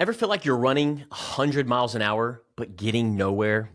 Ever feel like you're running 100 miles an hour, but getting nowhere?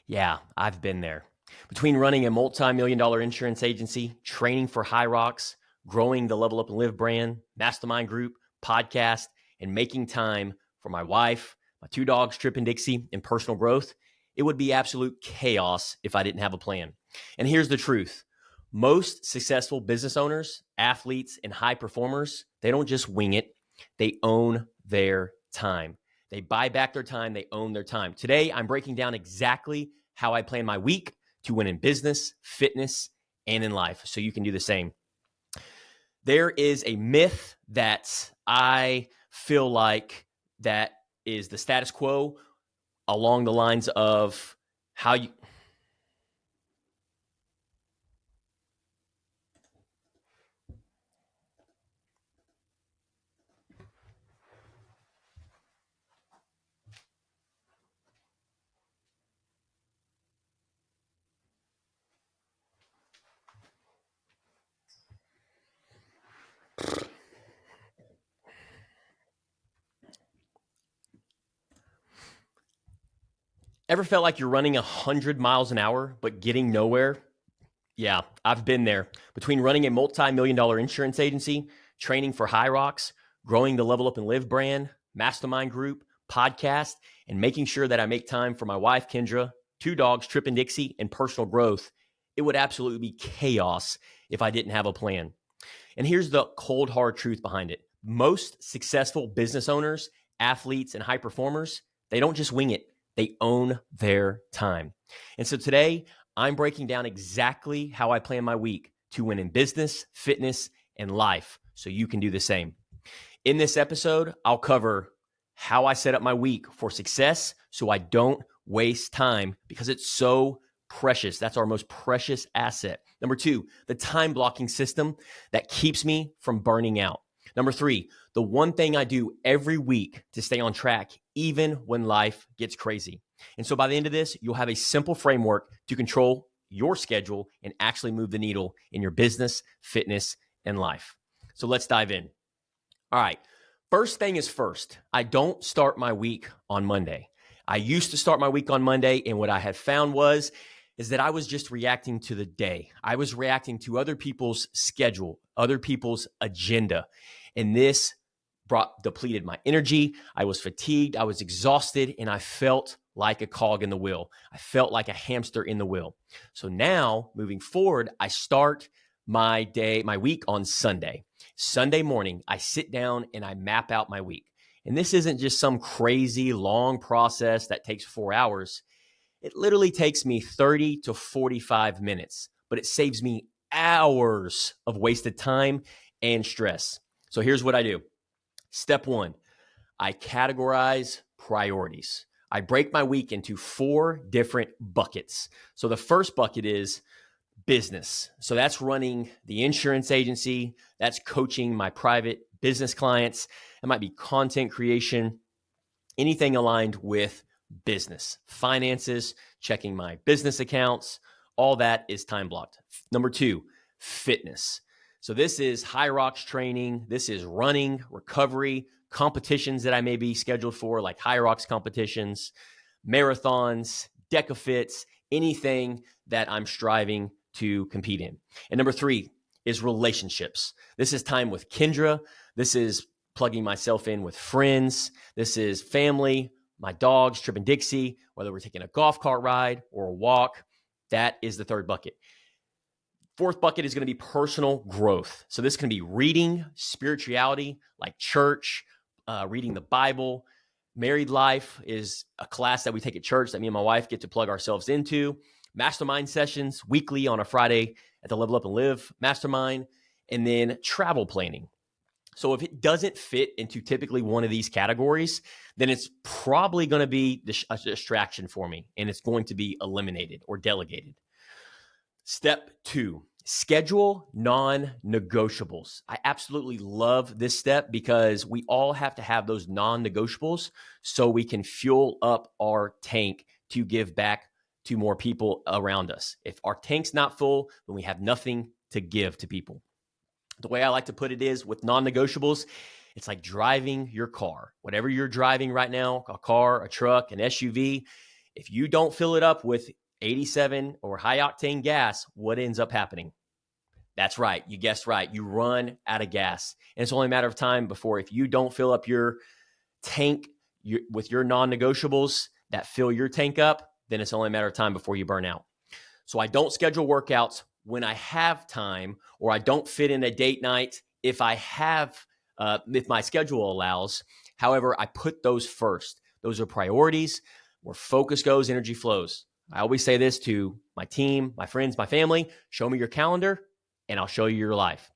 Yeah, I've been there. Between running a multi-million dollar insurance agency, training for HYROX, growing the Level Up and Live brand, mastermind group, podcast, and making time for my wife, my two dogs, Trip and Dixie, and personal growth, it would be absolute chaos if I didn't have a plan. And here's the truth. Most successful business owners, athletes, and high performers, they don't just wing it. They own their time. They buy back their time. They own their time. Today, I'm breaking down exactly how I plan my week to win in business, fitness, and in life, so you can do the same. There is a myth that I feel like that is the status quo along the lines of how you... Ever felt like you're running 100 miles an hour, but getting nowhere? Yeah, I've been there. Between running a multi-million dollar insurance agency, training for HYROX, growing the Level Up and Live brand, mastermind group, podcast, and making sure that I make time for my wife, Kendra, two dogs, Trip and Dixie, and personal growth, it would absolutely be chaos if I didn't have a plan. And here's the cold, hard truth behind it. Most successful business owners, athletes, and high performers, they don't just wing it. They own their time. And so today, I'm breaking down exactly how I plan my week to win in business, fitness, and life, so you can do the same. In this episode, I'll cover how I set up my week for success so I don't waste time because it's so precious. That's our most precious asset. Number 2, the time blocking system that keeps me from burning out. Number 3, the one thing I do every week to stay on track, even when life gets crazy. And so by the end of this, you'll have a simple framework to control your schedule and actually move the needle in your business, fitness, and life. So let's dive in. All right. First thing is first, I don't start my week on Monday. I used to start my week on Monday, and what I had found is that I was just reacting to the day. I was reacting to other people's schedule, other people's agenda. And this depleted my energy. I was fatigued. I was exhausted, and I felt like a cog in the wheel. I felt like a hamster in the wheel. So now, moving forward, I start my week on Sunday. Sunday morning, I sit down and I map out my week. And this isn't just some crazy long process that takes 4 hours. It literally takes me 30 to 45 minutes, but it saves me hours of wasted time and stress. So here's what I do. Step 1, I categorize priorities. I break my week into 4 different buckets. So the first bucket is business. So that's running the insurance agency. That's coaching my private business clients. It might be content creation, anything aligned with business, finances, checking my business accounts, all that is time blocked. Number 2, fitness. So this is HYROX training. This is running, recovery, competitions that I may be scheduled for, like HYROX competitions, marathons, decafits, anything that I'm striving to compete in. And number 3 is relationships. This is time with Kendra. This is plugging myself in with friends. This is family, my dogs, Trip and Dixie, whether we're taking a golf cart ride or a walk. That is the third bucket. Fourth bucket is going to be personal growth. So this can be reading, spirituality, like church, reading the Bible. Married life is a class that we take at church that me and my wife get to plug ourselves into. Mastermind sessions weekly on a Friday at the Level Up and Live mastermind. And then travel planning. So if it doesn't fit into typically one of these categories, then it's probably going to be a distraction for me, and it's going to be eliminated or delegated. Step 2, schedule non-negotiables. I absolutely love this step because we all have to have those non-negotiables so we can fuel up our tank to give back to more people around us. If our tank's not full, then we have nothing to give to people. The way I like to put it is with non-negotiables, It's like driving your car. Whatever you're driving right now, a car, a truck, an SUV, if you don't fill it up with 87 or high octane gas, what ends up happening? That's right. You guessed right. You run out of gas. And it's only a matter of time before, if you don't fill up your tank with your non-negotiables that fill your tank up, then it's only a matter of time before you burn out. So I don't schedule workouts when I have time, or I don't fit in a date night if if my schedule allows. However, I put those first. Those are priorities. Where focus goes, energy flows. I always say this to my team, my friends, my family: show me your calendar and I'll show you your life.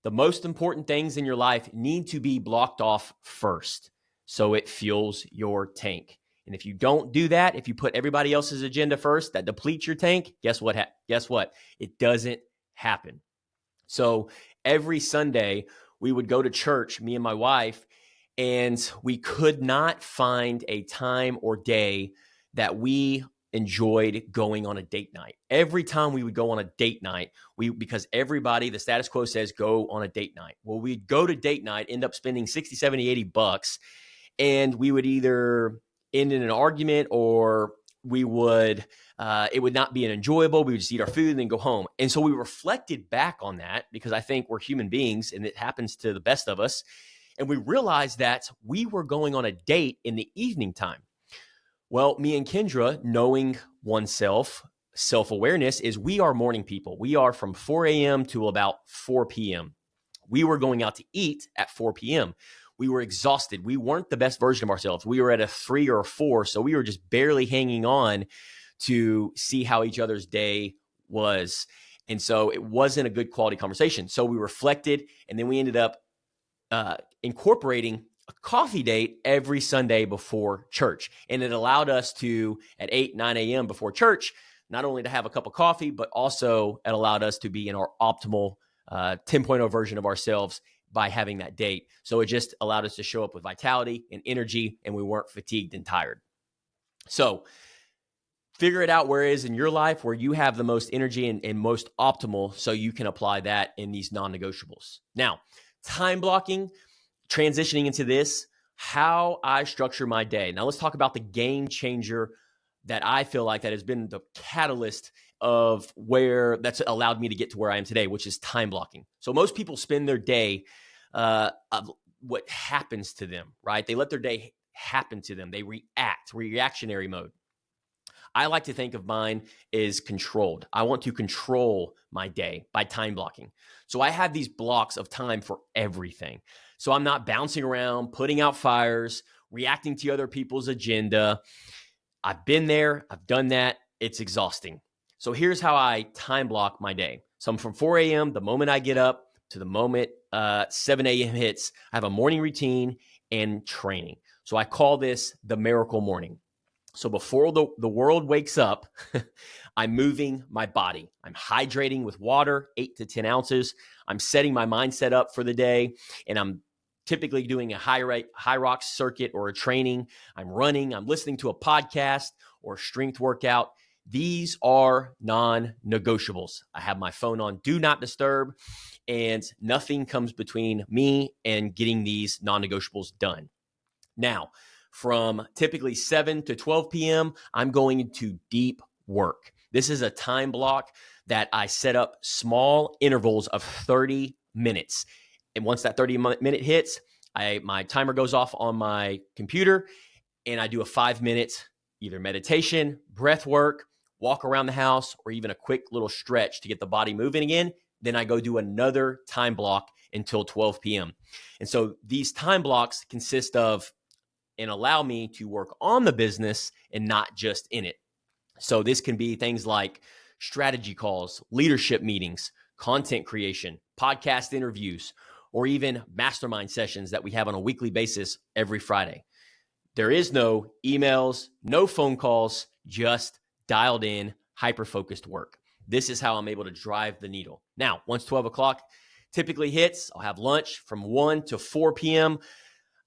The most important things in your life need to be blocked off first, so it fuels your tank. And if you don't do that, if you put everybody else's agenda first, that depletes your tank. Guess what? It doesn't happen. So every Sunday we would go to church, me and my wife, and we could not find a time or day that we enjoyed going on a date night. Every time we would go on a date night, because everybody, the status quo says go on a date night. Well, we'd go to date night, end up spending 60, 70, $80, and we would either end in an argument, or it would not be an enjoyable. We would just eat our food and then go home. And so we reflected back on that, because I think we're human beings and it happens to the best of us. And we realized that we were going on a date in the evening time. Well, me and Kendra, knowing oneself, self-awareness, is we are morning people. We are from 4 a.m. to about 4 p.m. We were going out to eat at 4 p.m. We were exhausted. We weren't the best version of ourselves. We were at a 3 or a 4, so we were just barely hanging on to see how each other's day was. And so it wasn't a good quality conversation. So we reflected, and then we ended up incorporating a coffee date every Sunday before church. And it allowed us to, at 8, 9 a.m. before church, not only to have a cup of coffee, but also it allowed us to be in our optimal 10.0 version of ourselves by having that date. So it just allowed us to show up with vitality and energy, and we weren't fatigued and tired. So figure it out where it is in your life where you have the most energy and most optimal, so you can apply that in these non-negotiables. Now, time blocking, transitioning into this, how I structure my day. Now let's talk about the game changer that I feel like that has been the catalyst of where that's allowed me to get to where I am today, which is time blocking. So most people spend their day of what happens to them, right? They let their day happen to them. They reactionary mode. I like to think of mine as controlled. I want to control my day by time blocking. So I have these blocks of time for everything. So I'm not bouncing around, putting out fires, reacting to other people's agenda. I've been there. I've done that. It's exhausting. So here's how I time block my day. So I'm from 4 a.m., the moment I get up, to the moment 7 a.m. hits. I have a morning routine and training. So I call this the miracle morning. So before the world wakes up, I'm moving my body. I'm hydrating with water, 8 to 10 ounces. I'm setting my mindset up for the day, and I'm typically doing a HYROX circuit or a training. I'm running. I'm listening to a podcast or strength workout. These are non-negotiables. I have my phone on Do Not Disturb, and nothing comes between me and getting these non-negotiables done. Now, from typically 7 to 12 p.m., I'm going into deep work. This is a time block that I set up small intervals of 30 minutes. And once that 30-minute hits, my timer goes off on my computer, and I do a 5-minute either meditation, breath work, walk around the house, or even a quick little stretch to get the body moving again. Then I go do another time block until 12 p.m. And so these time blocks consist of and allow me to work on the business and not just in it. So this can be things like strategy calls, leadership meetings, content creation, podcast interviews, or even mastermind sessions that we have on a weekly basis every Friday. There is no emails, no phone calls, just dialed in, hyper-focused work. This is how I'm able to drive the needle. Now, once 12 o'clock typically hits, I'll have lunch from 1 to 4 p.m.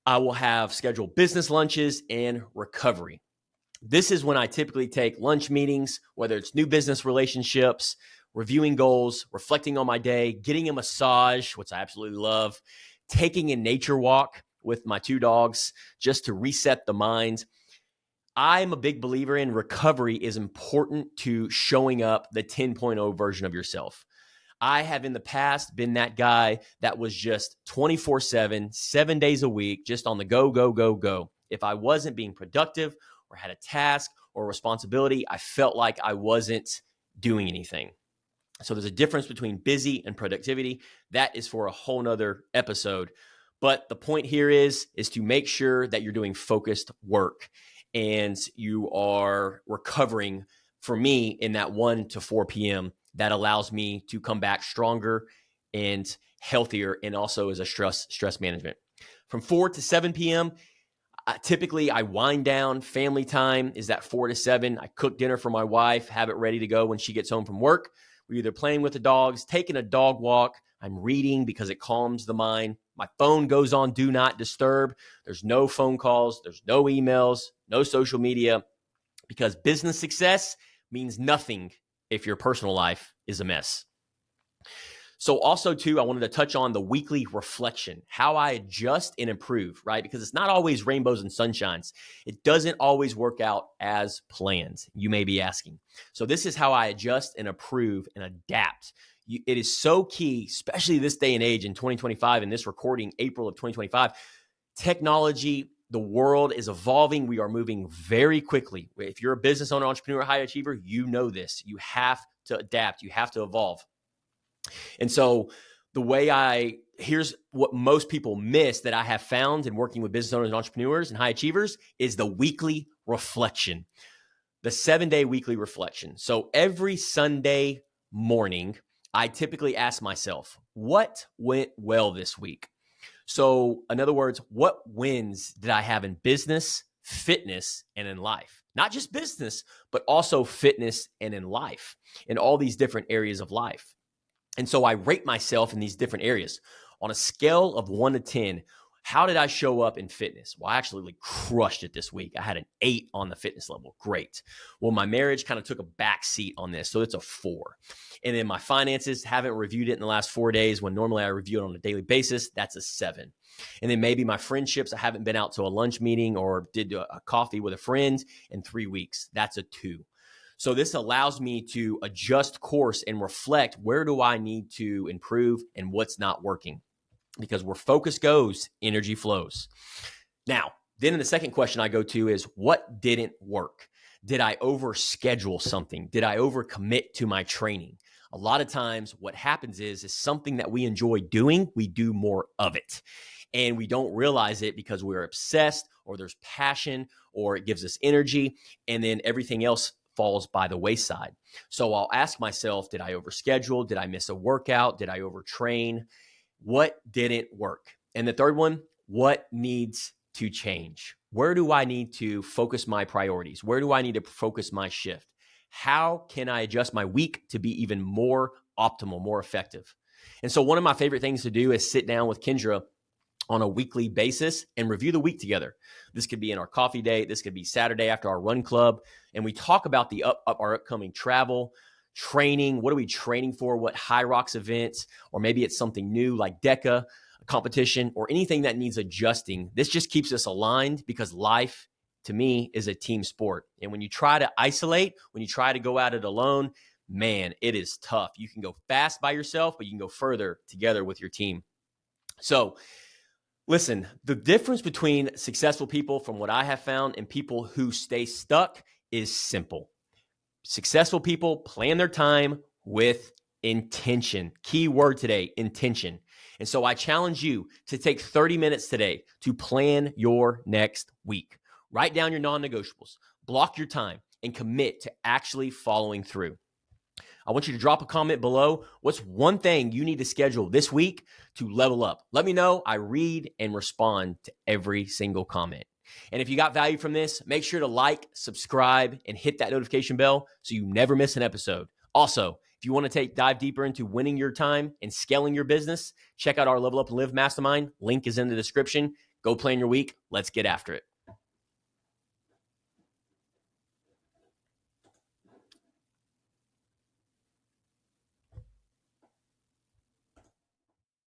I will have scheduled business lunches and recovery. This is when I typically take lunch meetings, whether it's new business relationships, reviewing goals, reflecting on my day, getting a massage, which I absolutely love, taking a nature walk with my 2 dogs just to reset the mind. I'm a big believer in recovery is important to showing up the 10.0 version of yourself. I have in the past been that guy that was just 24/7, 7 days a week, just on the go, go, go, go. If I wasn't being productive or had a task or responsibility, I felt like I wasn't doing anything. So there's a difference between busy and productivity. That is for a whole nother episode. But the point here is to make sure that you're doing focused work and you are recovering, for me, in that 1 to 4 p.m. That allows me to come back stronger and healthier, and also as a stress management. From 4 to 7 p.m., typically I wind down. Family time is that 4 to 7. I cook dinner for my wife, have it ready to go when she gets home from work. We're either playing with the dogs, taking a dog walk. I'm reading because it calms the mind. My phone goes on do not disturb. There's no phone calls. There's no emails, no social media, because business success means nothing if your personal life is a mess. So also too, I wanted to touch on the weekly reflection, how I adjust and improve, right? Because it's not always rainbows and sunshines. It doesn't always work out as planned, you may be asking. So this is how I adjust and improve and adapt. It is so key, especially this day and age in 2025, in this recording, April of 2025, technology, the world is evolving. We are moving very quickly. If you're a business owner, entrepreneur, high achiever, you know this. You have to adapt. You have to evolve. And so here's what most people miss that I have found in working with business owners and entrepreneurs and high achievers is the weekly reflection, the 7-day weekly reflection. So every Sunday morning, I typically ask myself, what went well this week? So in other words, what wins did I have in business, fitness, and in life? Not just business, but also fitness and in life, in all these different areas of life. And so I rate myself in these different areas. On a scale of 1 to 10, how did I show up in fitness? Well, I actually crushed it this week. I had an 8 on the fitness level. Great. Well, my marriage kind of took a back seat on this, so it's a 4. And then my finances, haven't reviewed it in the last 4 days when normally I review it on a daily basis. That's a 7. And then maybe my friendships, I haven't been out to a lunch meeting or did a coffee with a friend in 3 weeks. That's a 2. So this allows me to adjust course and reflect, where do I need to improve and what's not working? Because where focus goes, energy flows. Now, then in the second question I go to is, what didn't work? Did I overschedule something? Did I overcommit to my training? A lot of times what happens is something that we enjoy doing, we do more of it. And we don't realize it because we're obsessed, or there's passion, or it gives us energy, and then everything else falls by the wayside. So I'll ask myself, did I overschedule? Did I miss a workout? Did I overtrain? What didn't work? And the third one, what needs to change? Where do I need to focus my priorities? Where do I need to focus my shift? How can I adjust my week to be even more optimal, more effective? And so one of my favorite things to do is sit down with Kendra on a weekly basis and review the week together. This could be in our coffee date. This could be Saturday after our run club. And we talk about our upcoming travel, training. What are we training for? What HYROX events? Or maybe it's something new like DECA, a competition, or anything that needs adjusting. This just keeps us aligned, because life, to me, is a team sport. And when you try to isolate, when you try to go at it alone, man, it is tough. You can go fast by yourself, but you can go further together with your team. So listen, the difference between successful people, from what I have found, and people who stay stuck is simple. Successful people plan their time with intention. Key word today, intention. And so I challenge you to take 30 minutes today to plan your next week. Write down your non-negotiables, block your time, and commit to actually following through. I want you to drop a comment below. What's one thing you need to schedule this week to level up? Let me know. I read and respond to every single comment. And if you got value from this, make sure to like, subscribe, and hit that notification bell so you never miss an episode. Also, if you want to dive deeper into winning your time and scaling your business, check out our Level Up and Live Mastermind. Link is in the description. Go plan your week. Let's get after it.